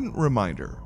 important reminder.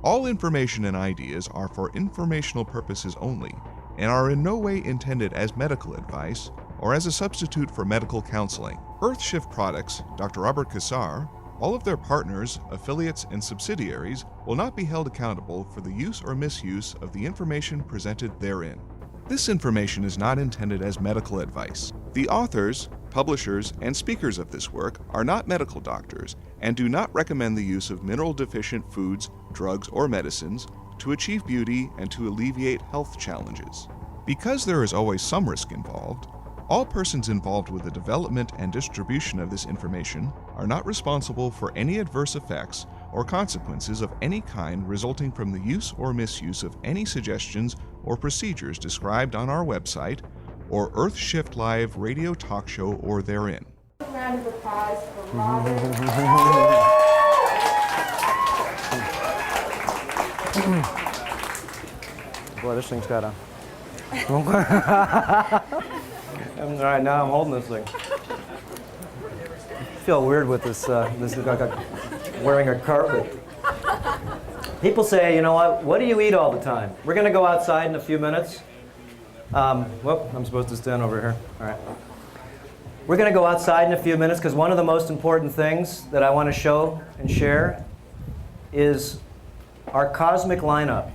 All information and ideas are for informational purposes only and are in no way intended as medical advice or as a substitute for medical counseling. Earthshift Products, Dr. Robert Cassar, all of their partners, affiliates, and subsidiaries will not be held accountable for the use or misuse of the information presented therein. This information is not intended as medical advice. The authors, publishers, and speakers of this work are not medical doctors and do not recommend the use of mineral-deficient foods, drugs, or medicines to achieve beauty and to alleviate health challenges. Because there is always some risk involved, all persons involved with the development and distribution of this information are not responsible for any adverse effects or consequences of any kind resulting from the use or misuse of any suggestions or procedures described on our website or Earthshift Live radio talk show or therein. A round of applause for Robert. Boy, this thing's got a... All right, now I'm holding this thing. I feel weird with this, wearing a carpet. People say, you know what do you eat all the time? We're going to go outside in a few minutes. Whoop, I'm supposed to stand over here. All right. We're going to go outside in a few minutes because one of the most important things that I want to show and share is our cosmic lineup.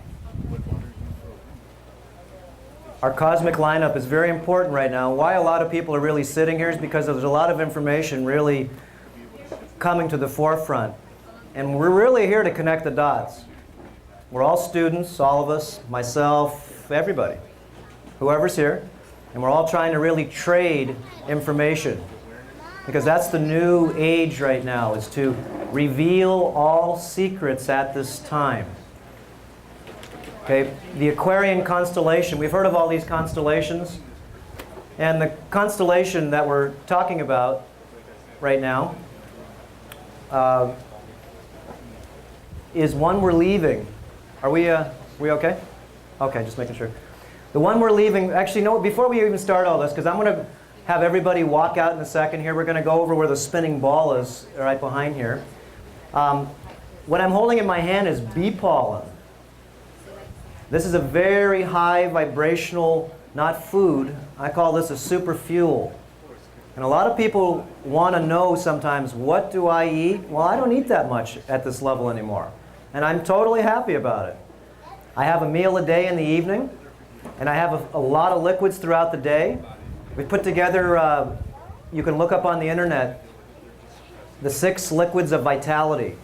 Our cosmic lineup is very important right now. Why a lot of people are really sitting here is because there's a lot of information really coming to the forefront. And we're really here to connect the dots. We're all students, all of us, myself, everybody, whoever's here. And we're all trying to really trade information. Because that's the new age right now, is to reveal all secrets at this time. Okay, the Aquarian constellation, we've heard of all these constellations. And the constellation that we're talking about right now is one we're leaving. Are we okay? Okay, just making sure. The one we're leaving, actually, no, before we even start all this, because I'm going to have everybody walk out in a second here. We're going to go over where the spinning ball is right behind here. What I'm holding in my hand is bee pollen. This is a very high vibrational, not food. I call this a super fuel. And a lot of people want to know sometimes, what do I eat? Well, I don't eat that much at this level anymore. And I'm totally happy about it. I have a meal a day in the evening, and I have a lot of liquids throughout the day. We put together, you can look up on the internet, the 6 liquids of vitality.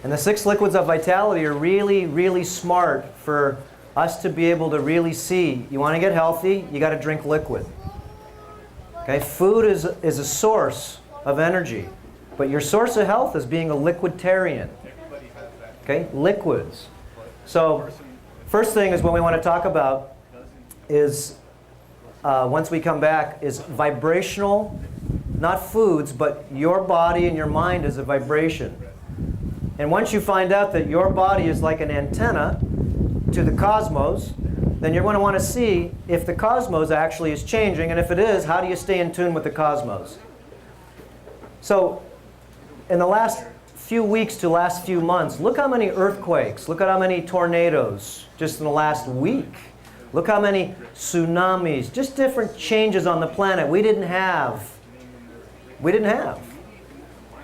And the 6 liquids of vitality are really, really smart for us to be able to really see. You want to get healthy, you got to drink liquid. Okay? Food is a source of energy, but your source of health is being a liquiditarian. Okay? Liquids. So, first thing is what we want to talk about is, once we come back, is vibrational, not foods, but your body and your mind is a vibration. And once you find out that your body is like an antenna to the cosmos, then you're going to want to see if the cosmos actually is changing, and if it is, how do you stay in tune with the cosmos? So, in the last few weeks to last few months, look how many earthquakes, look at how many tornadoes just in the last week. Look how many tsunamis, just different changes on the planet we didn't have.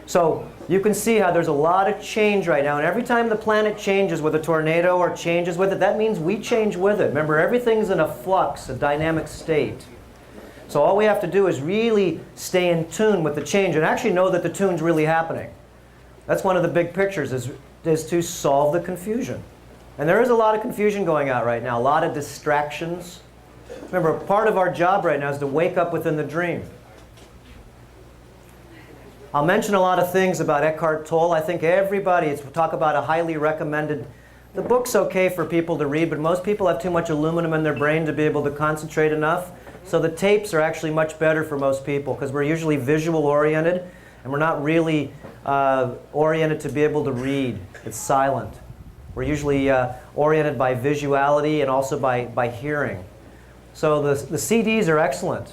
So you can see how there's a lot of change right now. And every time the planet changes with a tornado or changes with it, that means we change with it. Remember, everything's in a flux, a dynamic state. So all we have to do is really stay in tune with the change and actually know that the tune's really happening. That's one of the big pictures, is to solve the confusion. And there is a lot of confusion going out right now, a lot of distractions. Remember, part of our job right now is to wake up within the dream. I'll mention a lot of things about Eckhart Tolle. I think everybody, talk about a highly recommended, the book's okay for people to read, but most people have too much aluminum in their brain to be able to concentrate enough. So the tapes are actually much better for most people because we're usually visual oriented and we're not really oriented to be able to read. It's silent. We're usually oriented by visuality and also by hearing. So the CDs are excellent,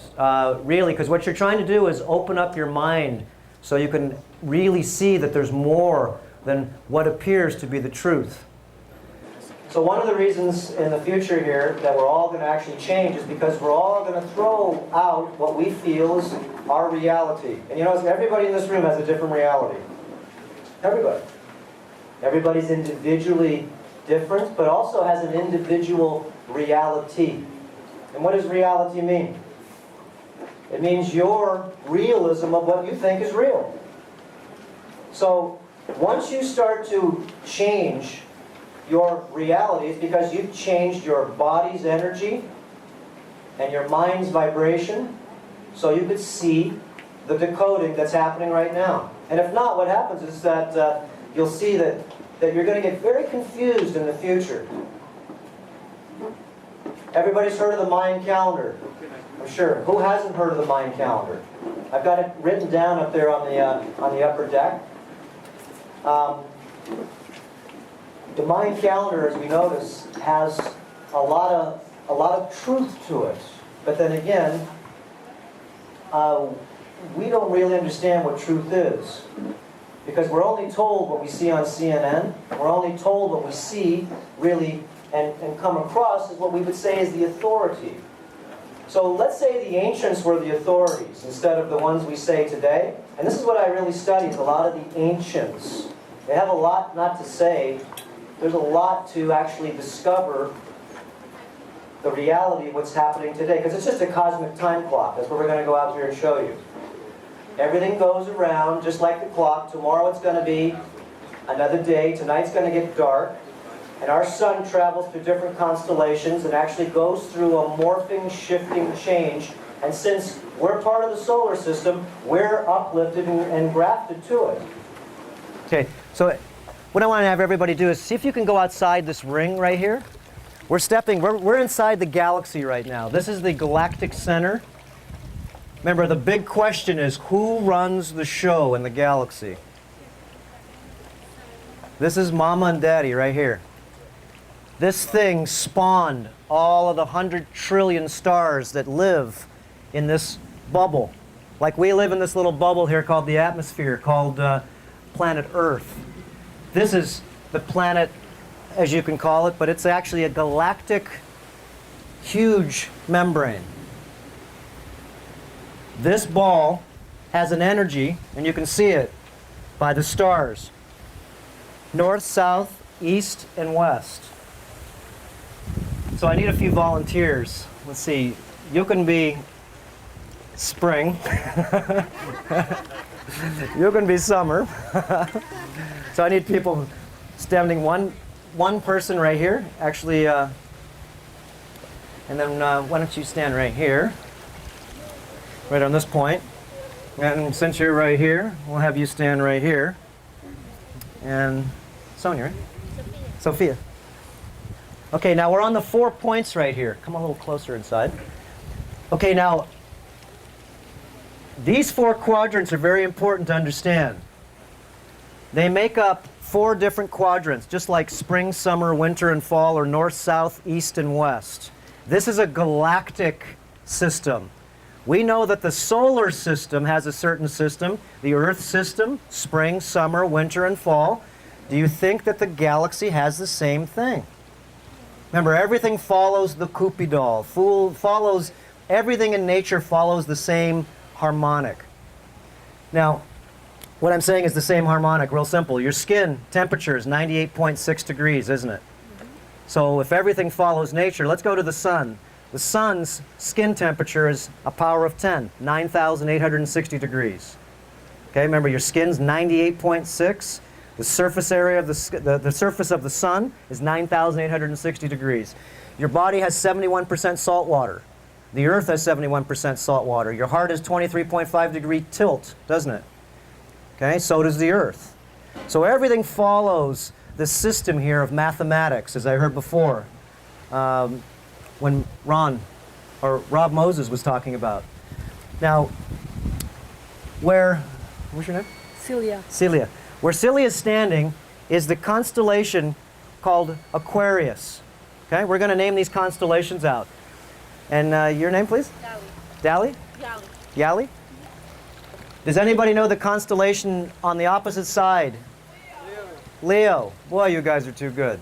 really, because what you're trying to do is open up your mind so you can really see that there's more than what appears to be the truth. So one of the reasons in the future here that we're all going to actually change is because we're all going to throw out what we feel is our reality. And you know, everybody in this room has a different reality. Everybody. Everybody's individually different, but also has an individual reality. And what does reality mean? It means your realism of what you think is real. So once you start to change your reality, it's because you've changed your body's energy and your mind's vibration, so you could see the decoding that's happening right now. And if not, what happens is that you'll see that you're going to get very confused in the future. Everybody's heard of the Mayan calendar, I'm sure. Who hasn't heard of the Mayan calendar? I've got it written down up there on the upper deck. The Mayan calendar, as we notice, has a lot of truth to it. But then again, we don't really understand what truth is. Because we're only told what we see on CNN. We're only told what we see, really, and come across as what we would say is the authority. So let's say the ancients were the authorities instead of the ones we say today. And this is what I really study, is a lot of the ancients. They have a lot not to say. There's a lot to actually discover the reality of what's happening today. Because it's just a cosmic time clock. That's what we're going to go out here and show you. Everything goes around just like the clock. Tomorrow it's going to be another day. Tonight's going to get dark. And our sun travels through different constellations and actually goes through a morphing, shifting change. And since we're part of the solar system, we're uplifted and grafted to it. Okay, so what I want to have everybody do is see if you can go outside this ring right here. We're inside the galaxy right now. This is the galactic center. Remember, the big question is, who runs the show in the galaxy? This is Mama and Daddy right here. This thing spawned all of the 100 trillion stars that live in this bubble. Like we live in this little bubble here called the atmosphere, called planet Earth. This is the planet, as you can call it, but it's actually a galactic, huge membrane. This ball has an energy, and you can see it by the stars. North, south, east, and west. So I need a few volunteers. Let's see. You can be spring. You can be summer. So I need people standing one person right here. Actually, and then why don't you stand right here? Right on this point. And since you're right here, we'll have you stand right here. And Sonia, right? Sophia. Okay, now we're on the 4 points right here. Come a little closer inside. Okay, now, these 4 quadrants are very important to understand. They make up 4 different quadrants, just like spring, summer, winter, and fall, or north, south, east, and west. This is a galactic system. We know that the solar system has a certain system, the Earth system, spring, summer, winter, and fall. Do you think that the galaxy has the same thing? Remember, everything follows the Cupidol. Everything in nature follows the same harmonic. Now, what I'm saying is the same harmonic, real simple. Your skin temperature is 98.6 degrees, isn't it? So if everything follows nature, let's go to the sun. The sun's skin temperature is a power of 10, 9,860 degrees. Okay, remember your skin's 98.6. The surface area of the surface of the sun is 9,860 degrees. Your body has 71% salt water. The earth has 71% salt water. Your heart has 23.5 degree tilt, doesn't it? Okay, so does the earth. So everything follows the system here of mathematics, as I heard before, when Rob Moses was talking about. Now, what's your name? Celia. Celia. Where Celia is standing is the constellation called Aquarius. Okay, we're going to name these constellations out. And your name, please? Dali. Dali? Yali? Does anybody know the constellation on the opposite side? Leo. Boy, you guys are too good.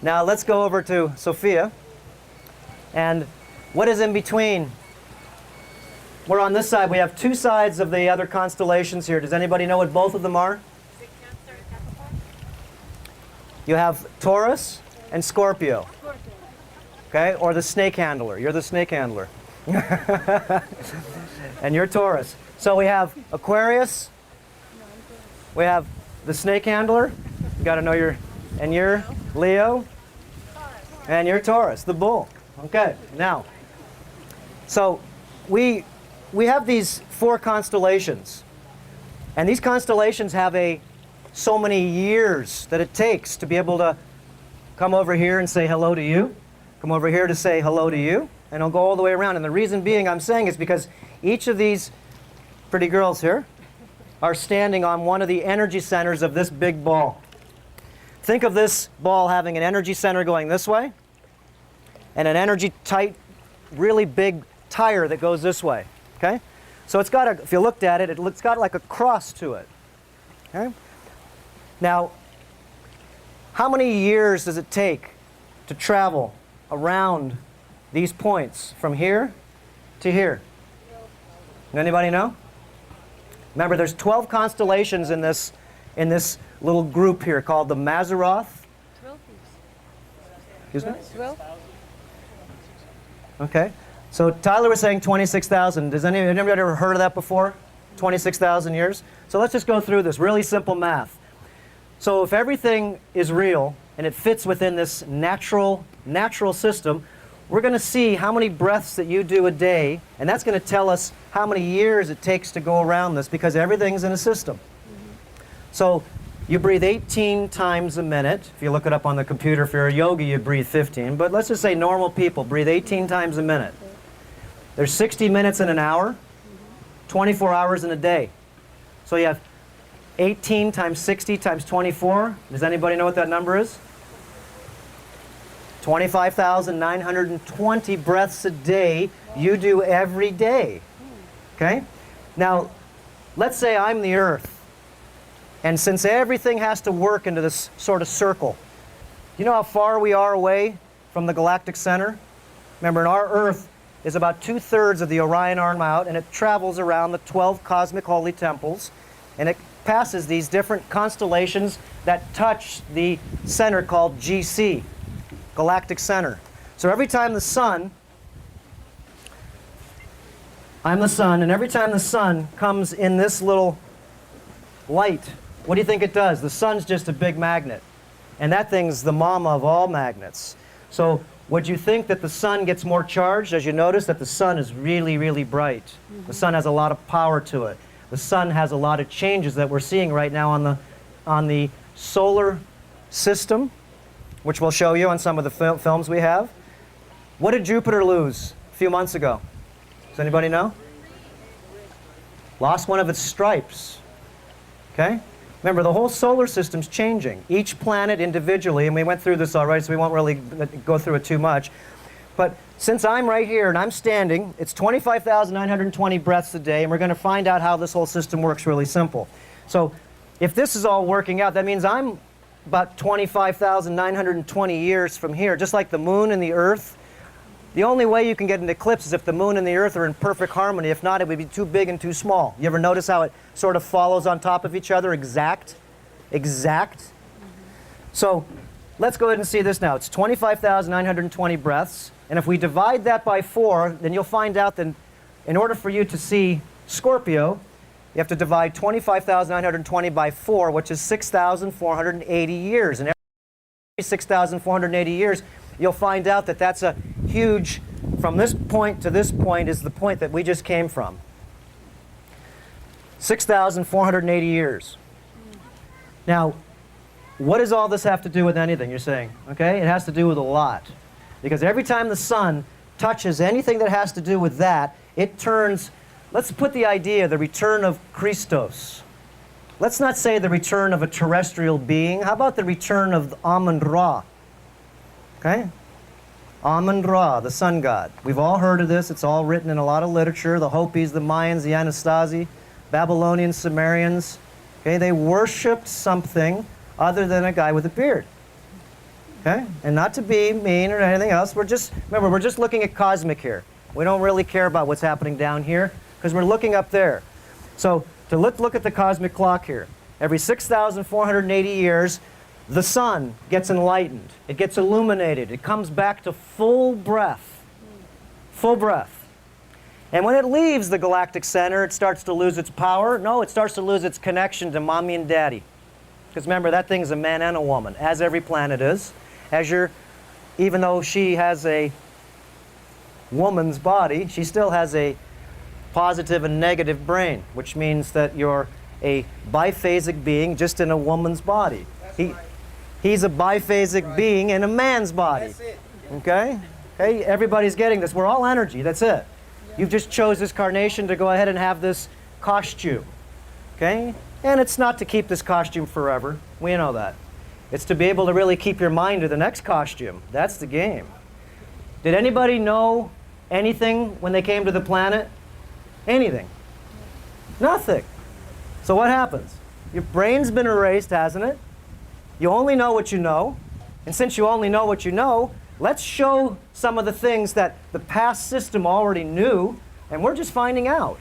Now let's go over to Sophia. And what is in between? We're on this side. We have two sides of the other constellations here. Does anybody know what both of them are? You have Taurus and Scorpio. Okay, or the snake handler. You're the snake handler. And you're Taurus. So we have Aquarius. We have the snake handler. You got to know your, and you're Leo. And you're Taurus, the bull. Okay, now, so we have these 4 constellations. And these constellations have so many years that it takes to be able to come over here and say hello to you, come over here to say hello to you, and I'll go all the way around. And the reason being I'm saying is because each of these pretty girls here are standing on one of the energy centers of this big ball. Think of this ball having an energy center going this way, and an energy tight, really big tire that goes this way. Okay? So it's got if you looked at it, it's got like a cross to it. Okay? Now, how many years does it take to travel around these points from here to here? Anybody know? Remember, there's 12 constellations in this little group here called the Mazzaroth. 12. Excuse me? 12. Okay. So Tyler was saying 26,000. Does anybody ever heard of that before? 26,000 years? So let's just go through this. Really simple math. So if everything is real and it fits within this natural system, we're going to see how many breaths that you do a day, and that's going to tell us how many years it takes to go around this, because everything's in a system. So you breathe 18 times a minute. If you look it up on the computer, if you're a yogi, you breathe 15. But let's just say normal people breathe 18 times a minute. There's 60 minutes in an hour, 24 hours in a day. So you have 18 times 60 times 24. Does anybody know what that number is? 25,920 breaths a day you do every day. Okay? Now, let's say I'm the Earth. And since everything has to work into this sort of circle, you know how far we are away from the galactic center? Remember, our Earth is about 2/3 of the Orion arm out, and it travels around the 12 cosmic holy temples, and it passes these different constellations that touch the center called GC, galactic center. So every time the sun, I'm the sun, and every time the sun comes in this little light, what do you think it does? The sun's just a big magnet, and that thing's the mama of all magnets. So would you think that the sun gets more charged? As you notice that the sun is really, really bright. The sun has a lot of power to it. The sun has a lot of changes that we're seeing right now on the solar system, which we'll show you on some of the films we have. What did Jupiter lose a few months ago? Does anybody know? Lost one of its stripes. Okay? Remember, the whole solar system's changing. Each planet individually, and we went through this already, so we won't really go through it too much. But since I'm right here and I'm standing, it's 25,920 breaths a day, and we're going to find out how this whole system works really simple. So if this is all working out, that means I'm about 25,920 years from here, just like the moon and the earth. The only way you can get an eclipse is if the moon and the earth are in perfect harmony. If not, it would be too big and too small. You ever notice how it sort of follows on top of each other? Exact. So let's go ahead and see this now. It's 25,920 breaths. And if we divide that by 4, then you'll find out that in order for you to see Scorpio, you have to divide 25,920 by 4, which is 6,480 years. And every 6,480 years, you'll find out that that's a huge, from this point to this point is the point that we just came from. 6,480 years. Now, what does all this have to do with anything, you're saying? Okay, it has to do with a lot. Because every time the sun touches anything that has to do with that, it turns, let's put the idea, the return of Christos. Let's not say the return of a terrestrial being. How about the return of Amun-Ra? Okay? Amun-Ra, the sun god. We've all heard of this. It's all written in a lot of literature. The Hopis, the Mayans, the Anastasi, Babylonians, Sumerians. Okay, they worshipped something other than a guy with a beard. Okay? And not to be mean or anything else, remember, we're just looking at cosmic here. We don't really care about what's happening down here because we're looking up there. So to look at the cosmic clock here. Every 6,480 years, the sun gets enlightened. It gets illuminated. It comes back to full breath. Full breath. And when it leaves the galactic center, it starts to lose its power. No, it starts to lose its connection to mommy and daddy. Because remember, that thing is a man and a woman, as every planet is. Even though she has a woman's body, she still has a positive and negative brain, which means that you're a biphasic being just in a woman's body. He's a biphasic being in a man's body. Okay? Hey, everybody's getting this. We're all energy. That's it. You've just chose this carnation to go ahead and have this costume. Okay? And it's not to keep this costume forever. We know that. It's to be able to really keep your mind to the next costume. That's the game. Did anybody know anything when they came to the planet? Anything? Nothing. So what happens? Your brain's been erased, hasn't it? You only know what you know. And since you only know what you know, let's show some of the things that the past system already knew, and we're just finding out.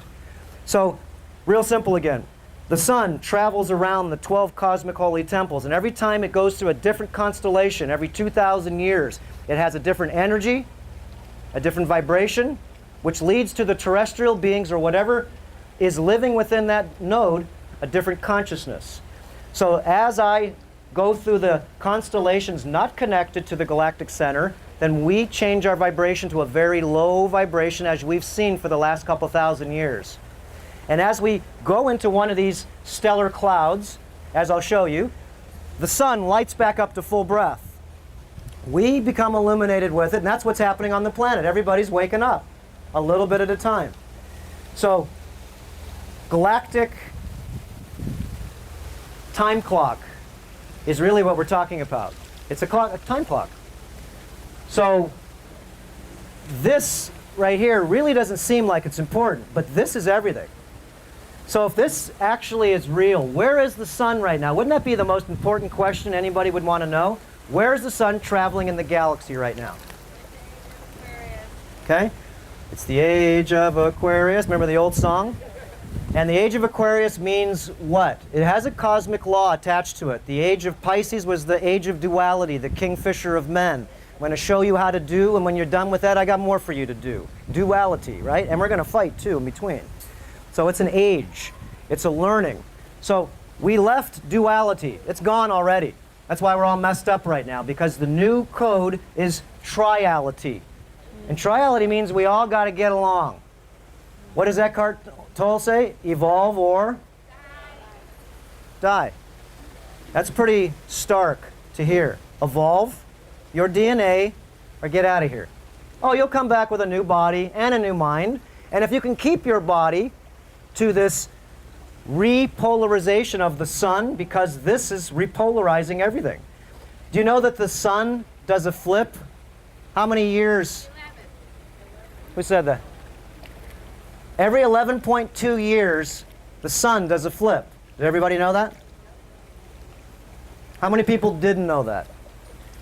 So, real simple again. The sun travels around the 12 cosmic holy temples, and every time it goes through a different constellation, every 2,000 years, it has a different energy, a different vibration, which leads to the terrestrial beings or whatever is living within that node, a different consciousness. So as I go through the constellations not connected to the galactic center, then we change our vibration to a very low vibration, as we've seen for the last couple thousand years. And as we go into one of these stellar clouds, as I'll show you, the sun lights back up to full breath. We become illuminated with it, and that's what's happening on the planet. Everybody's waking up a little bit at a time. So, galactic time clock is really what we're talking about. It's a time clock. So, this right here really doesn't seem like it's important, but this is everything. So if this actually is real, where is the sun right now? Wouldn't that be the most important question anybody would want to know? Where is the sun traveling in the galaxy right now? Aquarius. Okay? It's the age of Aquarius. Remember the old song? And the age of Aquarius means what? It has a cosmic law attached to it. The age of Pisces was the age of duality, the kingfisher of men. I'm going to show you how to do, and when you're done with that, I got more for you to do. Duality, right? And we're going to fight, too, in between. So it's an age. It's a learning. So we left duality. It's gone already. That's why we're all messed up right now, because the new code is triality. And triality means we all got to get along. What does Eckhart Tolle say? Evolve or die. That's pretty stark to hear. Evolve your DNA or get out of here. Oh, you'll come back with a new body and a new mind. And if you can keep your body to this repolarization of the sun, because this is repolarizing everything. Do you know that the sun does a flip? How many years? 11. Who said that? Every 11.2 years, the sun does a flip. Did everybody know that? How many people didn't know that?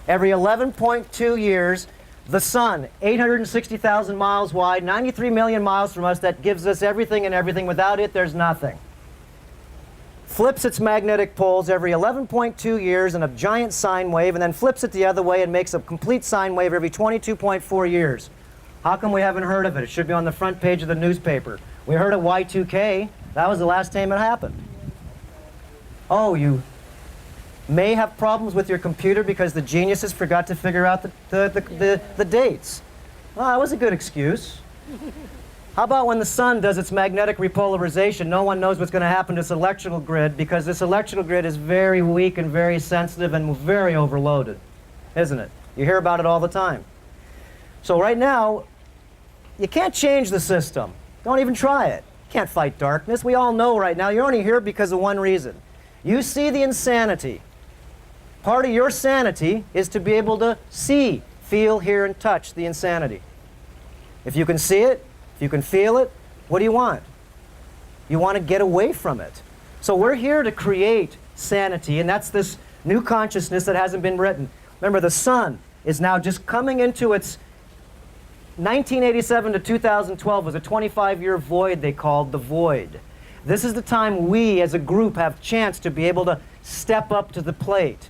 Every 11.2 years, the sun, 860,000 miles wide, 93 million miles from us, that gives us everything and everything. Without it, there's nothing. Flips its magnetic poles every 11.2 years in a giant sine wave, and then flips it the other way and makes a complete sine wave every 22.4 years. How come we haven't heard of it? It should be on the front page of the newspaper. We heard of Y2K. That was the last time it happened. Oh, you may have problems with your computer because the geniuses forgot to figure out the dates. Well, that was a good excuse. How about when the sun does its magnetic repolarization, no one knows what's going to happen to this electrical grid, because this electrical grid is very weak and very sensitive and very overloaded, isn't it? You hear about it all the time. So right now, you can't change the system. Don't even try it. You can't fight darkness. We all know right now you're only here because of one reason. You see the insanity. Part of your sanity is to be able to see, feel, hear, and touch the insanity. If you can see it, if you can feel it, what do you want? You want to get away from it. So we're here to create sanity, and that's this New consciousness that hasn't been written. Remember, the sun is now just coming into its 1987 to 2012 was a 25-year void they called the void. This is the time we as a group have chance to be able to step up to the plate.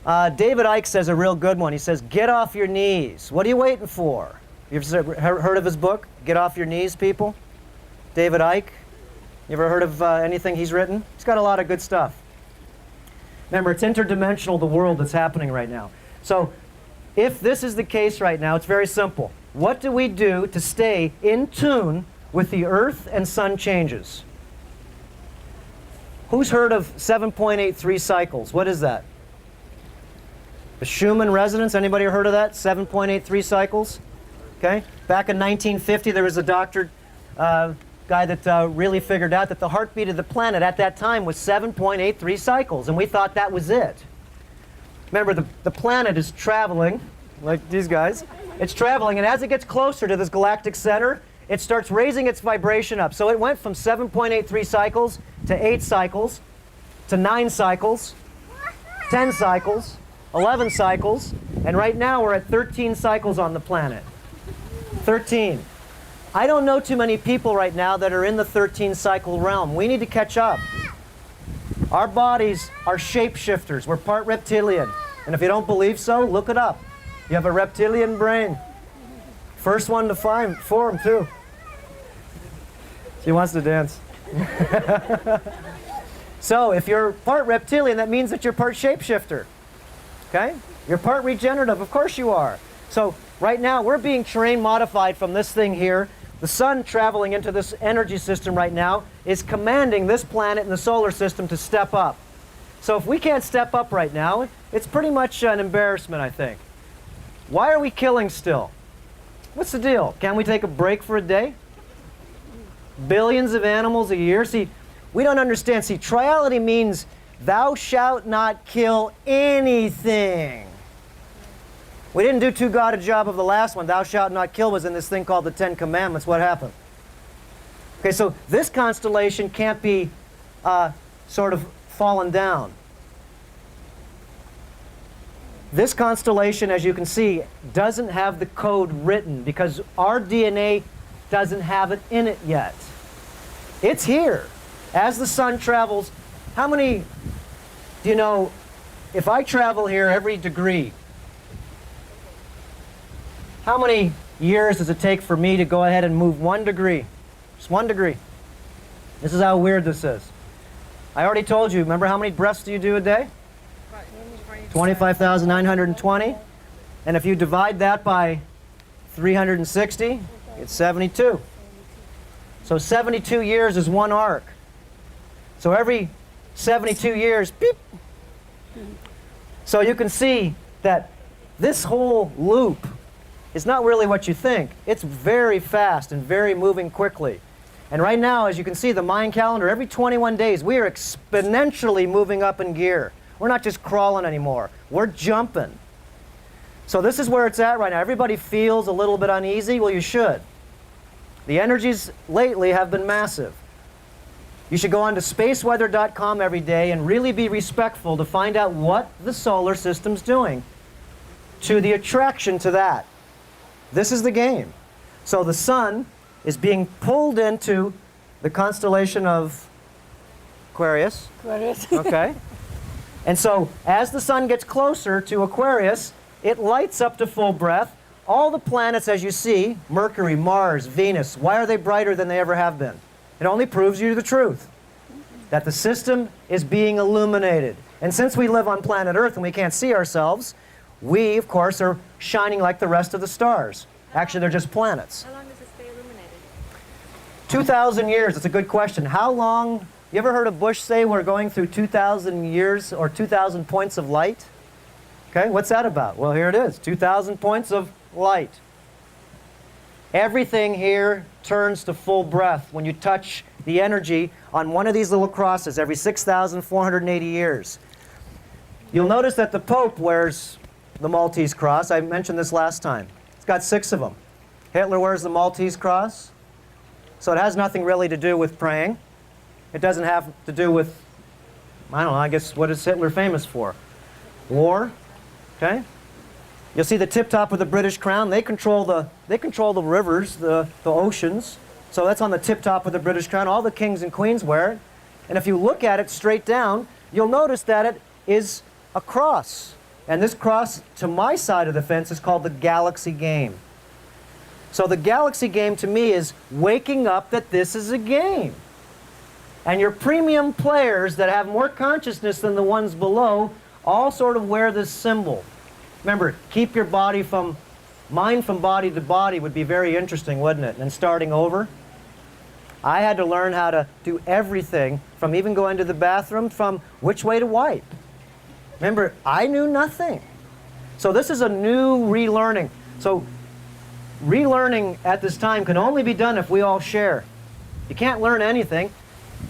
David Icke says a real good one. He says, get off your knees. What are you waiting for? You've heard of his book, Get Off Your Knees, people? David Icke? You ever heard of anything he's written? He's got a lot of good stuff. Remember, it's interdimensional, the world that's happening right now. So if this is the case right now, it's very simple. What do we do to stay in tune with the Earth and Sun changes? Who's heard of 7.83 cycles? What is that? The Schumann resonance, anybody heard of that? 7.83 cycles? Okay. Back in 1950, there was a doctor, guy that really figured out that the heartbeat of the planet at that time was 7.83 cycles, and we thought that was it. Remember, the planet is traveling, like these guys. It's traveling, and as it gets closer to this galactic center, it starts raising its vibration up. So it went from 7.83 cycles to 8 cycles, to 9 cycles, 10 cycles, 11 cycles, and right now we're at 13 cycles on the planet. 13. I don't know too many people right now that are in the 13 cycle realm. We need to catch up. Our bodies are shapeshifters. We're part reptilian. And if you don't believe so, look it up. You have a reptilian brain. First one to form, too. She wants to dance. So if you're part reptilian, that means that you're part shapeshifter. Okay? You're part regenerative. Of course you are. So right now, we're being terrain modified from this thing here. The sun traveling into this energy system right now is commanding this planet in the solar system to step up. So if we can't step up right now, it's pretty much an embarrassment, I think. Why are we killing still? What's the deal? Can't we take a break for a day? Billions of animals a year? See, we don't understand. See, triality means thou shalt not kill anything. We didn't do too good a job of the last one. Thou shalt not kill was in this thing called the Ten Commandments. What happened? Okay, so this constellation can't be sort of fallen down. This constellation, as you can see, doesn't have the code written because our DNA doesn't have it in it yet. It's here. As the sun travels, how many do you know, if I travel here every degree, how many years does it take for me to go ahead and move 1 degree? Just 1 degree. This is how weird this is. I already told you, remember how many breaths do you do a day? 25,920. And if you divide that by 360, it's 72. So 72 years is 1 arc. So every 72 years, beep. So you can see that this whole loop is not really what you think. It's very fast and very moving quickly. And right now, as you can see, the Mayan calendar, every 21 days, we are exponentially moving up in gear. We're not just crawling anymore. We're jumping. So this is where it's at right now. Everybody feels a little bit uneasy. Well, you should. The energies lately have been massive. You should go on to spaceweather.com every day and really be respectful to find out what the solar system's doing to the attraction to that. This is the game. So the sun is being pulled into the constellation of Aquarius. Aquarius. Okay. And so as the sun gets closer to Aquarius, it lights up to full breath. All the planets, as you see, Mercury, Mars, Venus, why are they brighter than they ever have been? It only proves you the truth, that the system is being illuminated. And since we live on planet Earth and we can't see ourselves, we, of course, are shining like the rest of the stars. Actually, they're just planets. How long does it stay illuminated? 2,000 years. It's a good question. How long? You ever heard of Bush say we're going through 2,000 years or 2,000 points of light? Okay, what's that about? Well, here it is. 2,000 points of light. Everything here turns to full breath when you touch the energy on one of these little crosses every 6,480 years. You'll notice that the Pope wears the Maltese cross. I mentioned this last time. It's got 6 of them. Hitler wears the Maltese cross. So it has nothing really to do with praying. It doesn't have to do with I don't know, I guess, what is Hitler famous for? War, okay? You'll see the tip top of the British Crown. They control the rivers, the oceans. So that's on the tip top of the British Crown. All the kings and queens wear it. And if you look at it straight down, you'll notice that it is a cross. And this cross to my side of the fence is called the Galaxy Game. So the Galaxy Game to me is waking up that this is a game. And your premium players that have more consciousness than the ones below all sort of wear this symbol. Remember, keep your body from, mind from body to body would be very interesting, wouldn't it? And starting over. I had to learn how to do everything from even going to the bathroom, from which way to wipe. Remember, I knew nothing. So this is a new relearning. So relearning at this time can only be done if we all share. You can't learn anything.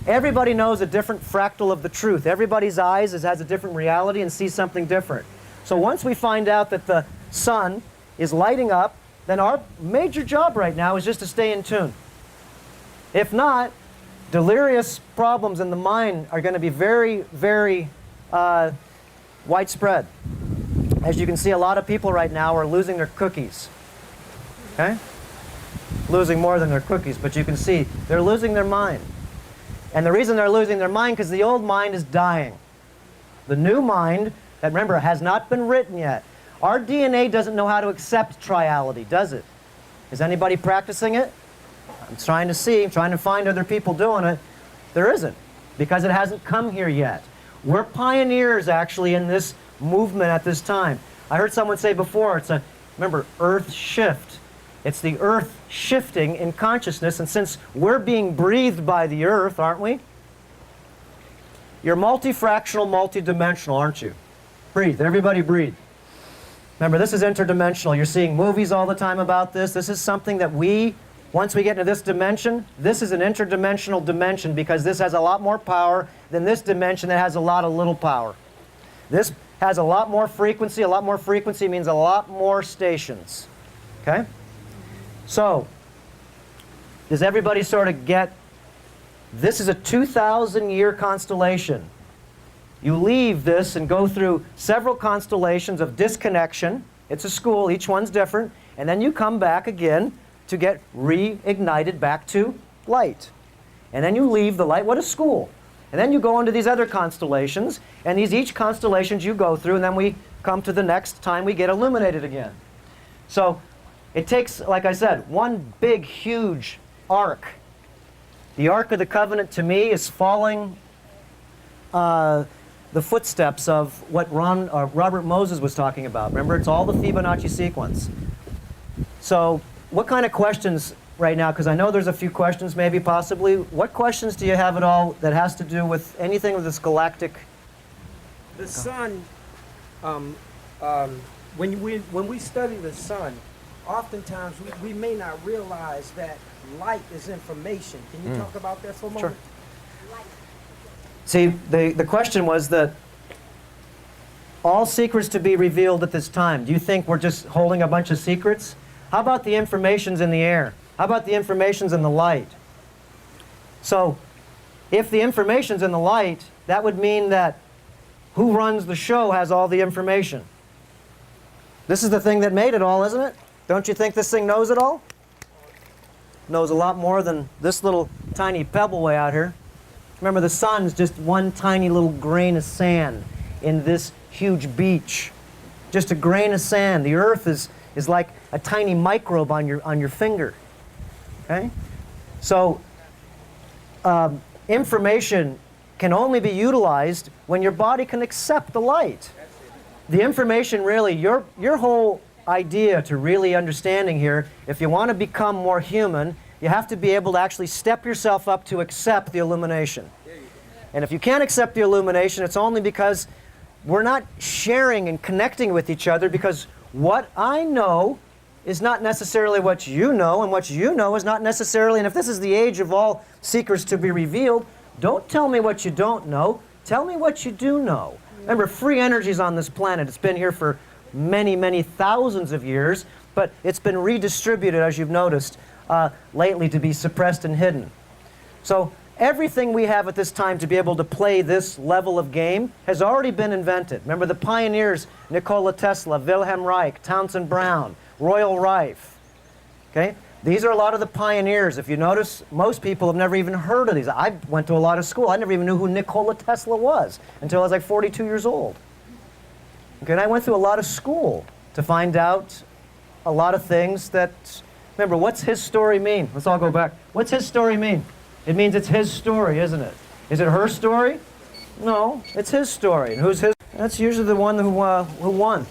Everybody knows a different fractal of the truth. Everybody's eyes has a different reality and sees something different. So once we find out that the sun is lighting up, then our major job right now is just to stay in tune. If not, delirious problems in the mind are going to be very, very widespread. As you can see, a lot of people right now are losing their cookies. Okay? Losing more than their cookies, but you can see they're losing their mind. And the reason they're losing their mind because the old mind is dying. The new mind, that remember, has not been written yet. Our DNA doesn't know how to accept triality, does it? Is anybody practicing it? I'm trying to see, I'm trying to find other people doing it. There isn't, because it hasn't come here yet. We're pioneers, actually, in this movement at this time. I heard someone say before, it's a, remember, earth shift. It's the earth shifting in consciousness, and since we're being breathed by the earth, aren't we? You're multifractional, multidimensional, aren't you? Breathe, everybody breathe. Remember, this is interdimensional. You're seeing movies all the time about this. This is something that once we get into this dimension, this is an interdimensional dimension because this has a lot more power than this dimension that has a lot of little power. This has a lot more frequency. A lot more frequency means a lot more stations. Okay? So, does everybody sort of get, this is a 2,000-year constellation. You leave this and go through several constellations of disconnection. It's a school, each one's different. And then you come back again to get reignited back to light. And then you leave the light. What a school. And then you go into these other constellations. And each constellations you go through, and then we come to the next time we get illuminated again. So it takes, like I said, one big, huge arc. The Ark of the Covenant, to me, is following the footsteps of what Robert Moses was talking about. Remember, it's all the Fibonacci sequence. So what kind of questions right now, because I know there's a few questions maybe possibly, what questions do you have at all that has to do with anything with this galactic? The sun, when we study the sun, oftentimes we may not realize that light is information. Can you talk about that for a moment? Sure. See, the question was that all secrets to be revealed at this time. Do you think we're just holding a bunch of secrets? How about the information's in the air? How about the information's in the light? So, if the information's in the light, that would mean that who runs the show has all the information. This is the thing that made it all, isn't it? Don't you think this thing knows it all? Knows a lot more than this little tiny pebble way out here. Remember, the sun's just one tiny little grain of sand in this huge beach. Just a grain of sand. The earth is like a tiny microbe on your finger. Okay? So, information can only be utilized when your body can accept the light. The information really, your whole idea to really understanding here, if you want to become more human, you have to be able to actually step yourself up to accept the illumination. And if you can't accept the illumination, it's only because we're not sharing and connecting with each other, because what I know is not necessarily what you know, and what you know is not necessarily, and if this is the age of all secrets to be revealed, don't tell me what you don't know, tell me what you do know. Remember, free energy is on this planet. It's been here for many, many thousands of years, but it's been redistributed, as you've noticed, lately to be suppressed and hidden. So Everything we have at this time to be able to play this level of game has already been invented. Remember the pioneers, Nikola Tesla, Wilhelm Reich, Townsend Brown, Royal Rife. Okay? These are a lot of the pioneers. If you notice, most people have never even heard of these. I went to a lot of school. I never even knew who Nikola Tesla was until I was like 42 years old. Okay, and I went through a lot of school to find out a lot of things that... Remember, what's his story mean? Let's all go back. What's his story mean? It means it's his story, isn't it? Is it her story? No, it's his story. And who's his? That's usually the one who won.